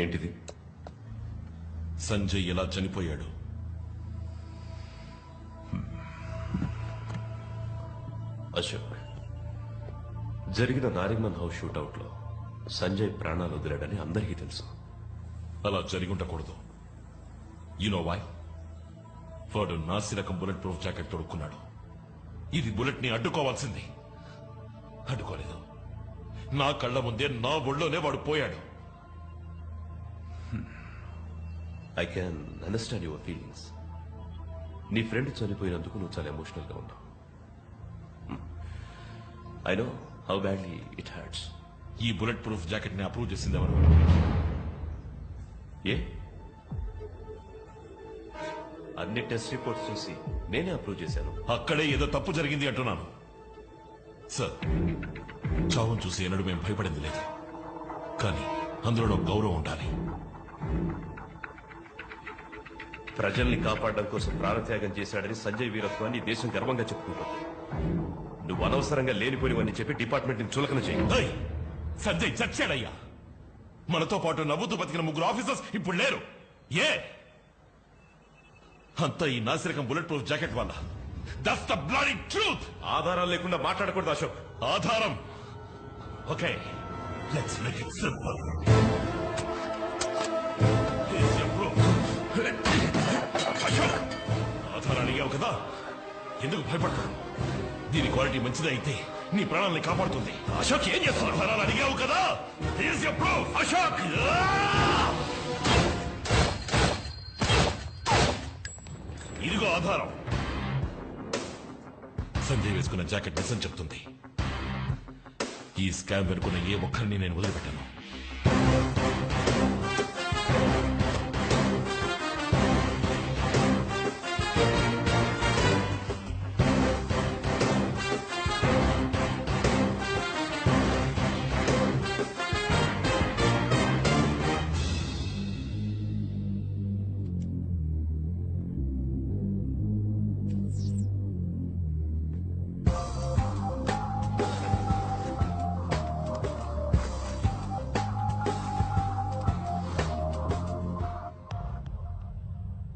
ఏంటిది? సంజయ్ ఎలా చనిపోయాడు? అశోక్, జరిగిన నారిమన్ హౌస్ షూటౌట్ లో సంజయ్ ప్రాణాలు వదిలాడని అందరికీ తెలుసు. అలా జరిగి ఉండకూడదు. You know why? వాడు నాసిరకం బుల్లెట్ ప్రూఫ్ జాకెట్ తొడుక్కున్నాడు. ఇది బుల్లెట్ ని అడ్డుకోవాల్సింది. అడ్డుకోలేదు. నా కళ్ళ ముందే నా ఒళ్ళోనే వాడు పోయాడు. I can understand your feelings. నీ ఫ్రెండ్ చనిపోయినందుకు నువ్వు చాలా ఎమోషనల్ గా ఉన్నావు. I know how badly it hurts. ఈ బుల్లెట్ ప్రూఫ్ జాకెట్ ని అప్రూవ్ చేసింది ఎవరు? ఏ? అన్ని టెస్ట్ రిపోర్ట్స్ చూసి నేనే అప్రూవ్ చేశాను. అక్కడే ఏదో తప్పు జరిగింది అంటున్నాను. సార్, చావును చూసి ఎన్నడూ మేము భయపడింది లేదు. కానీ అందులో గౌరవం ఉండాలి. ప్రజల్ని కాపాడడం కోసం ప్రాణత్యాగం చేశాడని సంజయ్ వీరత్వాన్ని దేశం గర్వంగా చెప్పుకుంటుంది. నువ్వు అనవసరంగా లేనిపోనివని చెప్పి డిపార్ట్మెంట్ ని చులకన చేయి. సంజయ్ చచ్చాడయ్యా. మనతో పాటు నవ్వుతూ బతికిన ముగ్గురు ఆఫీసర్స్ ఇప్పుడు లేరు. ఏ? అంతా ఈ నాసిరకం బుల్లెట్ ప్రూఫ్ జాకెట్ వల్ల. That's the bloody truth. ఆధారాలు లేకుండా మాట్లాడకూడదు అశోక్. ఆధారం? Okay, let's make it simple. ఆధారాలు అడిగావు కదా, ఎందుకు భయపడతావు? దీని క్వాలిటీ మంచిది అయితే నీ ప్రాణాలని కాపాడుతుంది. అశోక్, ఏం చేస్తావు? ఆధారాలు అడిగావు కదా, అశోక్. ఇదిగో ఆధారం. సంజయ్ వేసుకున్న జాకెట్ నిజం చెప్తుంది. ఈ స్కామ్ వెనుకున్న ఏ ఒక్కరిని నేను వదిలిపెట్టాను.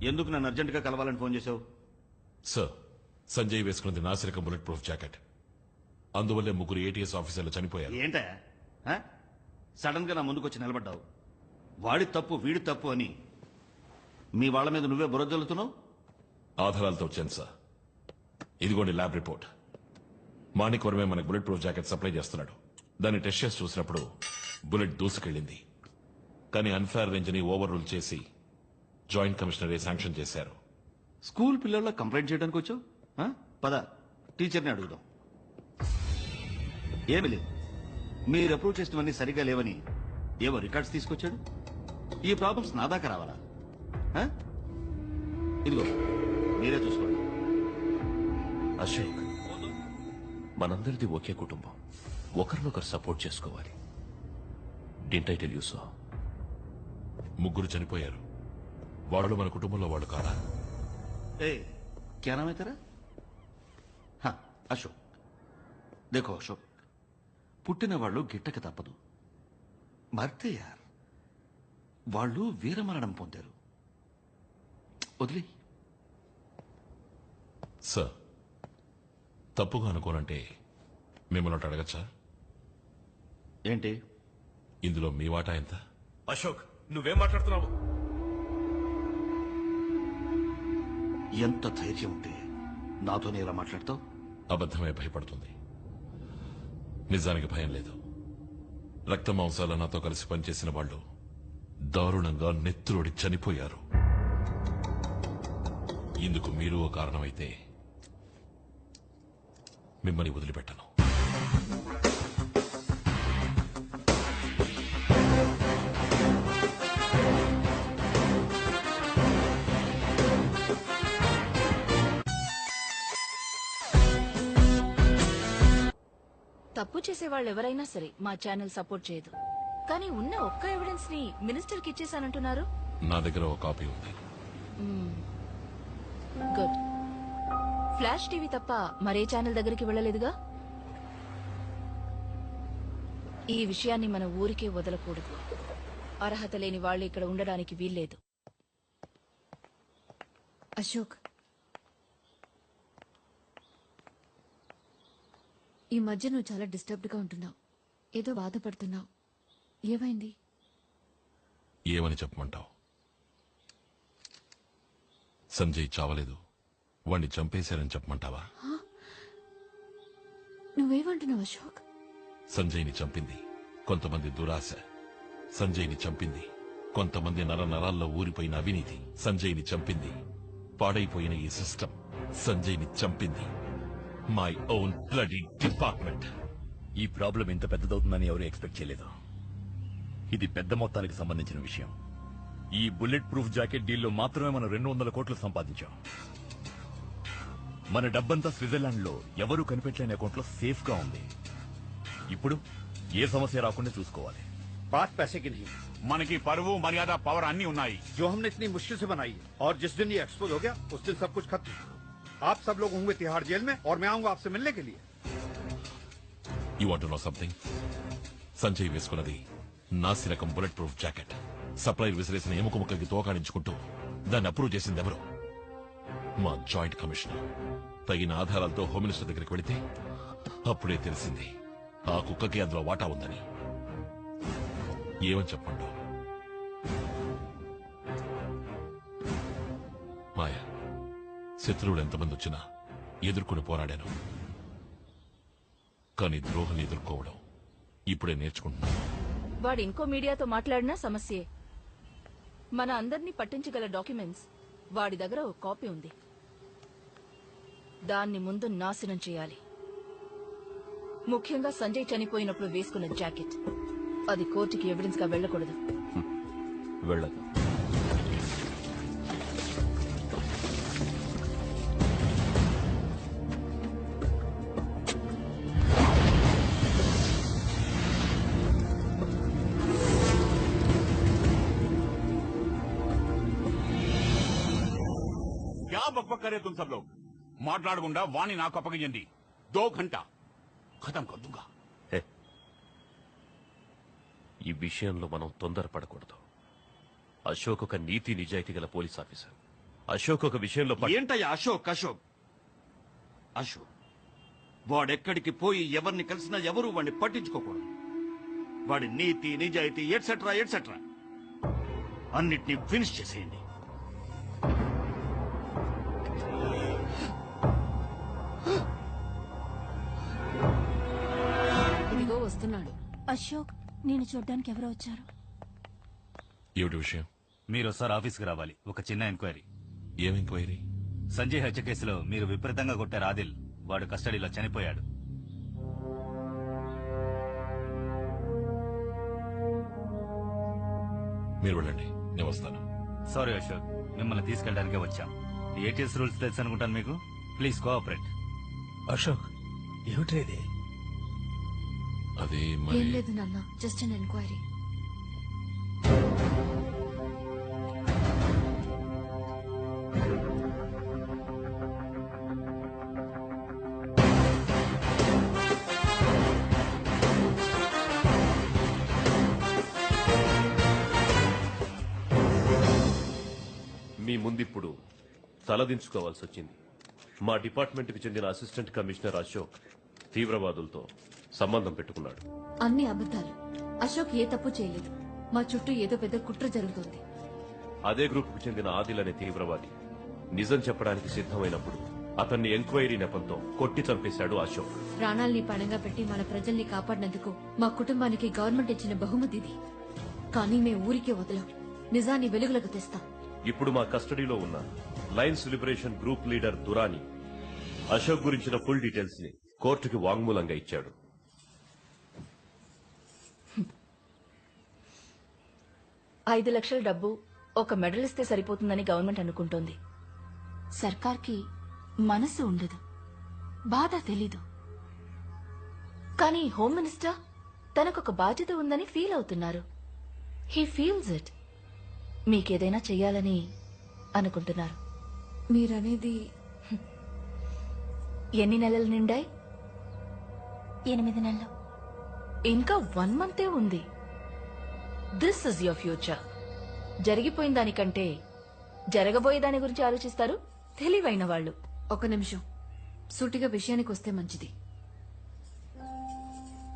ఎందుకు నన్ను అర్జెంటుగా కలవాలని ఫోన్ చేశావు? సార్, సంజయ్ వేసుకున్నది నాసిరకం బుల్లెట్ ప్రూఫ్ జాకెట్. అందువల్లే ముగ్గురు ఏటీఎస్ ఆఫీసర్లు చనిపోయారు. ఏంటా సడన్ గా నా ముందుకొచ్చి నిలబడ్డావు? వాడి తప్పు వీడి తప్పు అని మీ వాళ్ళ మీద నువ్వే బురదలుతున్నావు. ఆధారాలతో వచ్చాను సార్. ఇదిగోండి ల్యాబ్ రిపోర్ట్. మాణిక్ వర్మే మనకు బుల్లెట్ ప్రూఫ్ జాకెట్ సప్లై చేస్తున్నాడు. దాన్ని టెస్ట్ చేసి చూసినప్పుడు బుల్లెట్ దూసుకెళ్ళింది. కానీ అన్ఫేర్ రేంజ్ ని ఓవర్ రూల్ చేసి జాయింట్ కమిషనరే శాంక్షన్ చేశారు. స్కూల్ పిల్లల్లో కంప్లైంట్ చేయడానికి వచ్చావు? పద, టీచర్ని అడుగుదాం. ఏమి లేదు, మీరు అప్రూవ్ చేసినవన్నీ సరిగా లేవని ఏవో రికార్డ్స్ తీసుకొచ్చాడు. ఈ ప్రాబ్లమ్స్ నా దాకా రావాలా? ఇదిగో మీరే చూసుకోండి. అశోక్, మనందరిది ఒకే కుటుంబం. ఒకరినొకరు సపోర్ట్ చేసుకోవాలి. Didn't I tell you so? ముగ్గురు చనిపోయారు. వాళ్ళు మన కుటుంబంలో వాళ్ళు కాదా? क्या नाम है तेरा? हाँ, अशोक. देखो अशोक, పుట్టిన వాళ్ళు గిట్టక తప్పదు. మర్తే యార్, వాళ్ళు వీరమరణం పొందారు. వదిలే. సార్, తప్పుగా అనుకోనంటే మిమ్మల్ని అడగచ్చా? ఏంటి ఇందులో మీ వాటా ఎంత? అశోక్, నువ్వేం మాట్లాడుతున్నావు? ఎంత ధైర్యం ఉంటే నాతోనే ఇలా మాట్లాడతావు? అబద్ధమే భయపడుతుంది. నిజానికి భయం లేదు. రక్త మాంసాల నాతో కలిసి పనిచేసిన వాళ్ళు దారుణంగా నెత్తురోడి చనిపోయారు. ఇందుకు మీరు ఓ కారణమైతే మిమ్మల్ని వదిలిపెట్టను. తప్పు చేసే వాళ్ళు ఎవరైనా సరే మా ఛానల్ సపోర్ట్ చేయదు. కానీ ఉన్న ఒక్క ఎవిడెన్స్ ని మినిస్టర్ కి ఇచ్చేసానంటున్నారు. నా దగ్గర ఒక కాపీ ఉంది. గుడ్. ఫ్లాష్ టీవీ తప్ప మరే ఛానల్ దగ్గరికి వెళ్ళలేదుగా. ఈ విషయాన్ని మన ఊరికే వదలకూడదు. అర్హత లేని వాళ్ళు ఇక్కడ ఉండడానికి వీల్లేదు. అశోక్, ఈ మధ్య నువ్వు చాలా డిస్టర్బ్డ్ గా ఉంటున్నావు. ఏదో బాధపడుతున్నావు. ఏమైంది? ఏమని చెప్పమంటావు? సంజయ్ చావలేదు, వాణ్ణి చంపేశారని చెప్పమంటావా? నువ్వేమంటున్నావు అశోక్? సంజయ్ని చంపింది కొంతమంది దురాశ. సంజయ్ని చంపింది కొంతమంది నరాల్లో ఊరిపోయిన అవినీతి. సంజయ్ని చంపింది పాడైపోయిన ఈ సిస్టమ్. సంజయ్ని చంపింది మై ఓన్ బ్లడీ డిపార్ట్మెంట్. ఈ ప్రాబ్లం ఇంత పెద్దదవుతుందని ఎవరు ఎక్స్పెక్ట్ చేయలేదు. ఇది పెద్ద మొత్తానికి సంబంధించిన విషయం. ఈ బుల్లెట్ ప్రూఫ్ జాకెట్ డీల్లో మాత్రమే మనం 200 కోట్లు సంపాదించాం. మన డబ్బంతా స్విట్జర్లాండ్ లో ఎవరూ కనిపెట్టలేని అకౌంట్లో సేఫ్ గా ఉంది. ఇప్పుడు ఏ సమస్య రాకుండా చూసుకోవాలి. बात पैसे की नहीं, మనకి పరువు మర్యాద పవర్ అన్ని ఉన్నాయి. जो हमने इतनी मुश्किल से बनाई है, और जिस दिन ये एक्सपोज हो गया उस दिन सब कुछ खत्म. आप सब लोग होंगे तिहाड़ जेल में और मैं आऊंगा आपसे मिलने के लिए. You want to know something? Sanjay వేసుకున్నది నాసి రకం బుల్లెట్ ప్రూఫ్ జాకెట్. సప్లైర్ విసిరేసిన ఎముక ముక్కకి తోకాడించుకుంటూ దాన్ని అప్రూవ్ చేసింది ఎవరు? మా జాయింట్ కమిషనర్. తగిన ఆధారాలతో హోమ్ మినిస్టర్ దగ్గరికి వెళితే అప్పుడే తెలిసింది ఆ కుక్కకి అందులో వాటా ఉందని. ఏమని చెప్పండు? మాయా, శత్రువులు ఎంతమంది వచ్చినా ఎదుర్కొని పోరాడాను. కానీ ద్రోహం ఎదుర్కోవడం ఇప్పుడే నేర్చుకుంటున్నాను. వాడు ఇంకో మీడియాతో మాట్లాడినా సమస్యే. మన అందర్నీ పట్టించగల డాక్యుమెంట్స్ వాడి దగ్గర ఒక కాపీ ఉంది. దాన్ని ముందు నాశనం చేయాలి. ముఖ్యంగా సంజయ్ చనిపోయినప్పుడు వేసుకున్న జాకెట్. అది కోర్టుకి ఎవిడెన్స్ గా వెళ్ళకూడదు. వెళ్ళదు. क्या बकबक करे तुम सब लोग? మాట్లాడకుండా వాణ్ణి నాకు అప్పగించండి. 2 घंटा ఖతం कर दूंगा. ఈ విషయంలో మనం తొందరపడకూడదు. అశోక్ ఒక నీతి నిజాయితీ గల పోలీస్ ఆఫీసర్. అశోక్ ఒక విషయంలో ఏంటయ్యా అశోక్? అశోక్ వాడెక్కడికి పోయి ఎవరిని కలిసినా ఎవరు వాడిని పట్టించుకోకూడదు. వాడి నీతి నిజాయితీ ఎట్సెట్రా ఎట్సెట్రా అన్నిటినీ ఫినిష్ చేసేయండి. ఇదిగో వస్తున్నాడు. అశోక్, నేను చూడ్డానికి ఎవరో వచ్చారు. ఏమిటి విషయం? మీరు ఒకసారి ఆఫీస్కి రావాలి. ఒక చిన్న ఎంక్వైరీ. ఏం ఎంక్వైరీ? సంజయ్ హత్య కేసులో మీరు విపరీతంగా కొట్టారు ఆదిల్. వాడు కస్టడీలో చనిపోయాడు. మీరు వెళ్ళండి, నేను వస్తాను. సారీ అశోక్, మిమ్మల్ని తీసుకెళ్ళడానికే వచ్చాం. ఏటీఎస్ రూల్స్ తెలుసు అనుకుంటాను మీకు. Please cooperate. అశోక్, ఏమిటి? అది ఏం మరి లేదు నాన్న, జస్ట్ అన్ ఎంక్వైరీ. మీ ముందిప్పుడు తలదించుకోవాల్సి వచ్చింది. మా డిపార్ట్మెంట్కి చెందిన అసిస్టెంట్ కమిషనర్ అశోక్ తీవ్రవాదులతో సంబంధం పెట్టుకున్నాడు. అన్ని అబద్ధాలు. అశోక్ ఏ తప్పు చేయలేదు. మా చుట్టూ ఏదో పెద్ద కుట్ర జరుగుతోంది. అదే గ్రూప్కు చెందిన ఆదిల్ అనే తీవ్రవాది నిజం చెప్పడానికి సిద్ధమైనప్పుడు అతన్ని ఎంక్వైరీ నెపంతో కొట్టి చంపేశాడు అశోక్. ప్రాణాల్ని పణంగా పెట్టి మన ప్రజల్ని కాపాడినందుకు మా కుటుంబానికి గవర్నమెంట్ ఇచ్చిన బహుమతి ఇది. కానీ మేము ఊరికే వదలం. నిజాన్ని వెలుగులకు తెస్తాం. ఇప్పుడు మా కస్టడీలో ఉన్న Lions liberation group leader Durani Ashok గురించిన ఫుల్ డీటెయిల్స్ ని కోర్టుకి వాంగ్మూలంగా ఇచ్చాడు. ఐదు లక్షల డబ్బు ఒక మెడల్ ఇస్తే సరిపోతుందని గవర్నమెంట్ అనుకుంటోంది. సర్కార్కి మనసు ఉండదు, బాధ తెలీదు. కానీ హోమ్ మినిస్టర్ తనకొక బాధ్యత ఉందని ఫీల్ అవుతున్నారు. He feels it. మీకేదైనా చెయ్యాలని అనుకుంటున్నారు. మీరనేది ఎన్ని నెలలు నిండాయి? 8 నెలలు. ఇంకా 1 మంతే ఉంది. This is your future. జరిగిపోయిన దానికంటే జరగబోయే దాని గురించి ఆలోచిస్తారు తెలివైన వాళ్ళు. ఒక నిమిషం, సూటిగా విషయానికి వస్తే మంచిది.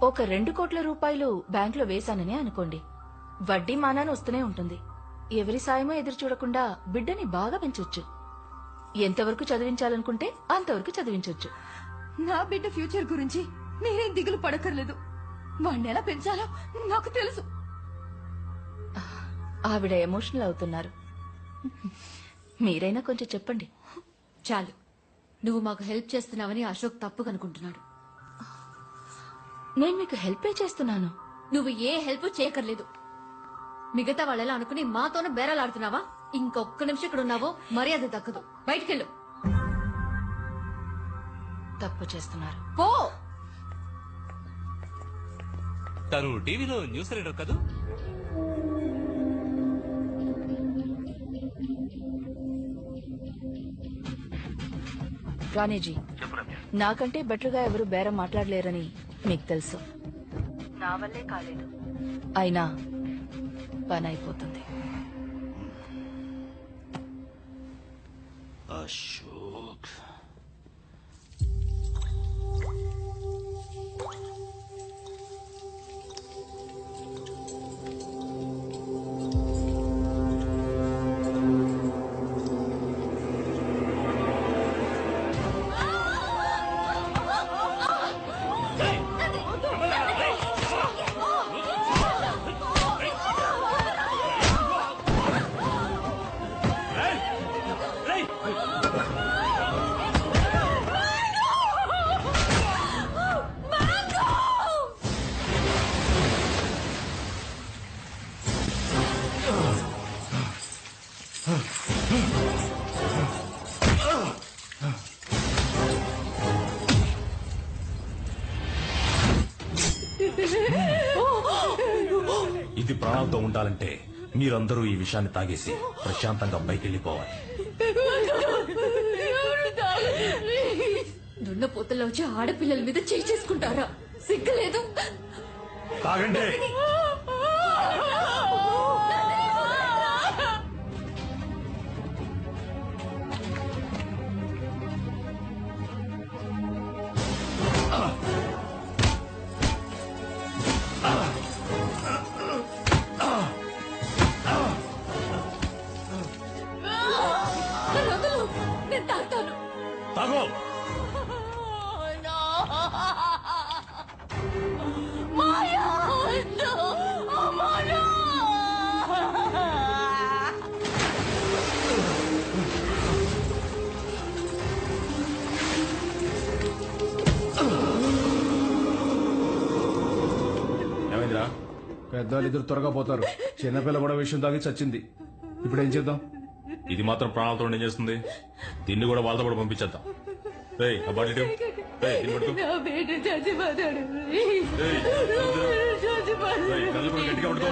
ఒక 2 కోట్ల రూపాయలు బ్యాంకులో వేశాననే అనుకోండి. వడ్డీ మానాన్ని వస్తూనే ఉంటుంది. ఎవరి సాయమో ఎదురు చూడకుండా బిడ్డని బాగా పెంచొచ్చు. ఎంతవరకు చదివించాలనుకుంటే అంతవరకు చదివించొచ్చు. నా బిడ్డ ఫ్యూచర్ గురించి మీరేం దిగులు పడక్కర్లేదు. వాణ్ణి ఎలా పెంచాలో నాకు తెలుసు. ఆవిడ ఎమోషనల్ అవుతున్నారు. మీరైనా కొంచెం చెప్పండి. చాలు, నువ్వు మాకు హెల్ప్ చేస్తున్నావని అశోక్ తప్పు కనుకుంటున్నాడు. నేను మీకు హెల్పే చేస్తున్నాను. నువ్వు ఏ హెల్ప్ చేయక్కర్లేదు. మిగతా వాళ్ళెలా అనుకుని మాతోనే బేరాలాడుతున్నావా? ఇంకొక్క నిమిషం ఇక్కడ ఉన్నావో మర్యాద దక్కదు. బయటికెళ్ళు. తప్పు చేస్తున్నారు. పో. తను టీవీలో న్యూస్ రీడర్ కదూ? రాణేజీ, నాకంటే బెటర్గా ఎవరు బేరం మాట్లాడలేరని మీకు తెలుసు. నా వల్లే కాలేదు, అయినా పని అయిపోతుంది. అశోక్ ఇది ప్రాణాలతో ఉండాలంటే మీరందరూ ఈ విషయాన్ని తాగేసి ప్రశాంతంగా పైకి వెళ్ళిపోవాలి. దున్నపోతల్లో వచ్చి ఆడపిల్లల మీద చేయి చేసుకుంటారా? సిగ్గులేదు? తాగండి. నేను తాగుతాను. తాగో. ఏమైందిరా? పెద్దవాళ్ళు ఇద్దరు త్వరగా పోతారు. చిన్నపిల్ల కూడా విషయం తాగి చచ్చింది. ఇప్పుడు ఏం చేద్దాం? ఇది మాత్రం ప్రాణాలతో ఏం చేస్తుంది? దీన్ని కూడా వాళ్ళతో కూడా పంపించేద్దాం. రేయ్, ఆ బాటిల్ ఇటు. రేయ్, దీన్ని పట్టుకో. రేయ్, కళ్ళు కూడా గట్టిగా పట్టుకో.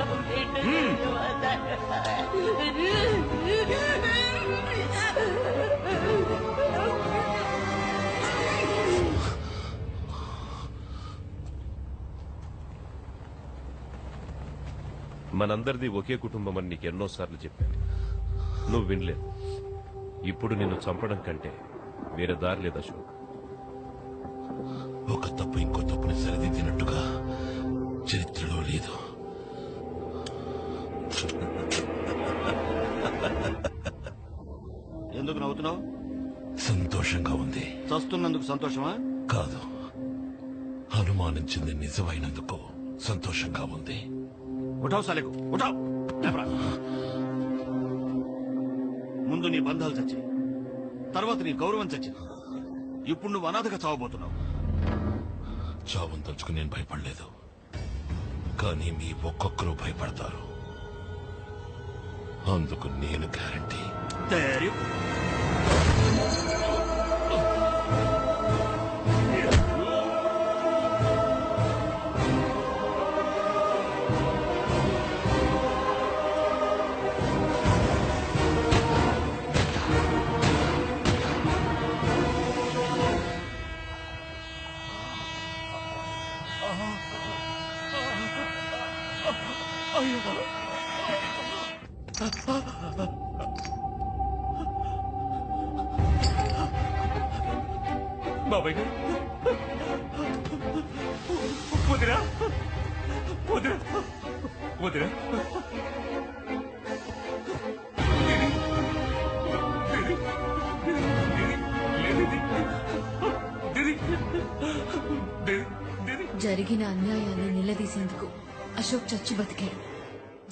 మనందరిది ఒకే కుటుంబం అని నీకు ఎన్నోసార్లు చెప్పాను. నువ్వు వినలేదు. ఇప్పుడు నిన్ను చంపడం కంటే వేరే దారి లేదు అశోక్. ఒక తప్పు ఇంకో తప్పుని సరిదిద్దినట్టుగా చరిత్రలో లేదు. ఎందుకు నవ్వుతున్నావు? సంతోషంగా ఉంది. చస్తున్నందుకు సంతోషమా? కాదు, అనుమానించింది నిజమైనందుకు సంతోషంగా ఉంది. ఉఠావు సాలేకు, ఉఠావు. లేపరా. ముందు నీ బంధాలు చచ్చాయి, తర్వాత నీ గౌరవం చచ్చింది. ఇప్పుడు నువ్వు అనాథగా చావబోతున్నావు. చావును తలుచుకుని నేను భయపడలేదు, కానీ మీ ఒక్కొక్కరు భయపడతారు. అందుకు నేను గ్యారంటీ. ధైర్యం. బాబాయ్ గారు వదిరా వదిరా వదిరా జరిగిన అన్యాయాన్ని నిలదీసేందుకు అశోక్ చచ్చి బతికాడు.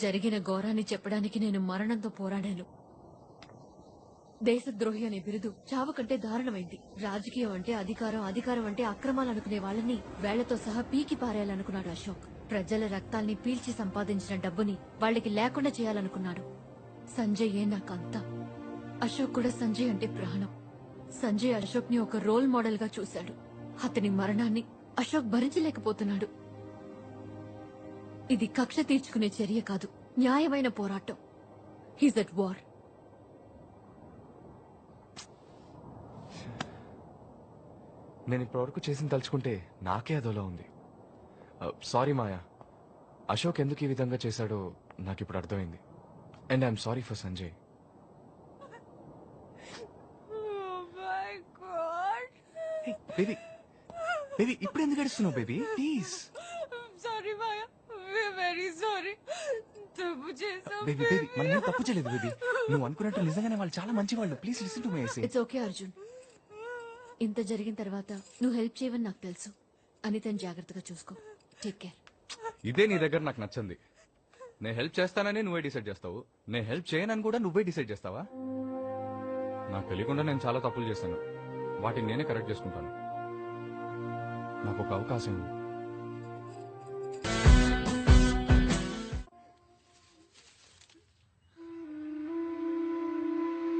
జరిగిన ఘోరాన్ని చెప్పడానికి నేను మరణంతో పోరాడాను. దేశద్రోహి అనే బిరుదు చావు కంటే దారుణమైంది. రాజకీయం అంటే అధికారం, అధికారం అంటే అక్రమాలు అనుకునే వాళ్ళని వేళ్లతో సహా పీకి పారేయాలనుకున్నాడు అశోక్. ప్రజల రక్తాల్ని పీల్చి సంపాదించిన డబ్బుని వాళ్ళకి లేకుండా చేయాలనుకున్నాడు. సంజయ్ నాకంతా. అశోక్ కూడా సంజయ్ అంటే ప్రాణం. సంజయ్ అశోక్ ని ఒక రోల్ మోడల్ గా చూశాడు. అతని మరణాన్ని అశోక్ భరించలేకపోతున్నాడు. ఇది కక్ష తీర్చుకునే చర్య కాదు, న్యాయమైన పోరాటం. He's at war. నేను ఇప్పటివరకు చేసిన తలుచుకుంటే నాకే అదోలా ఉంది. సారీ మాయా, అశోక్ ఎందుకు ఈ విధంగా చేశాడో నాకు ఇప్పుడు అర్థమైంది. And I'm sorry for Sanjay. Baby baby ఇప్పుడు ఎందుకు ఏడుస్తున్నావు baby? Please. Sorry Maya, very sorry. తప్పు చేసాం బేబీ బేబీ మనం ఏం తప్పు చేయలేదు బేబీ. నువ్వు అనుకున్నట్టు నిజంగానే వాళ్ళు చాలా మంచి వాళ్ళు. Please listen to me. It's okay Arjun. ఇంత జరిగిన తర్వాత నువ్వు హెల్ప్ చేయవని నాకు తెలుసు. అనితని జాగ్రత్తగా చూసుకో. Take care. ఇదే నీ దగ్గర నాకు నచ్చింది. నేను హెల్ప్ చేస్తానని నువ్వే డిసైడ్ చేస్తావు, నేను హెల్ప్ చేయనని కూడా నువ్వే డిసైడ్ చేస్తావా? నాకు తెలియకుండా నేను చాలా తప్పులు చేశాను, వాటిని నేనే కరెక్ట్ చేసుకుంటాను. నాకు ఒక అవకాశం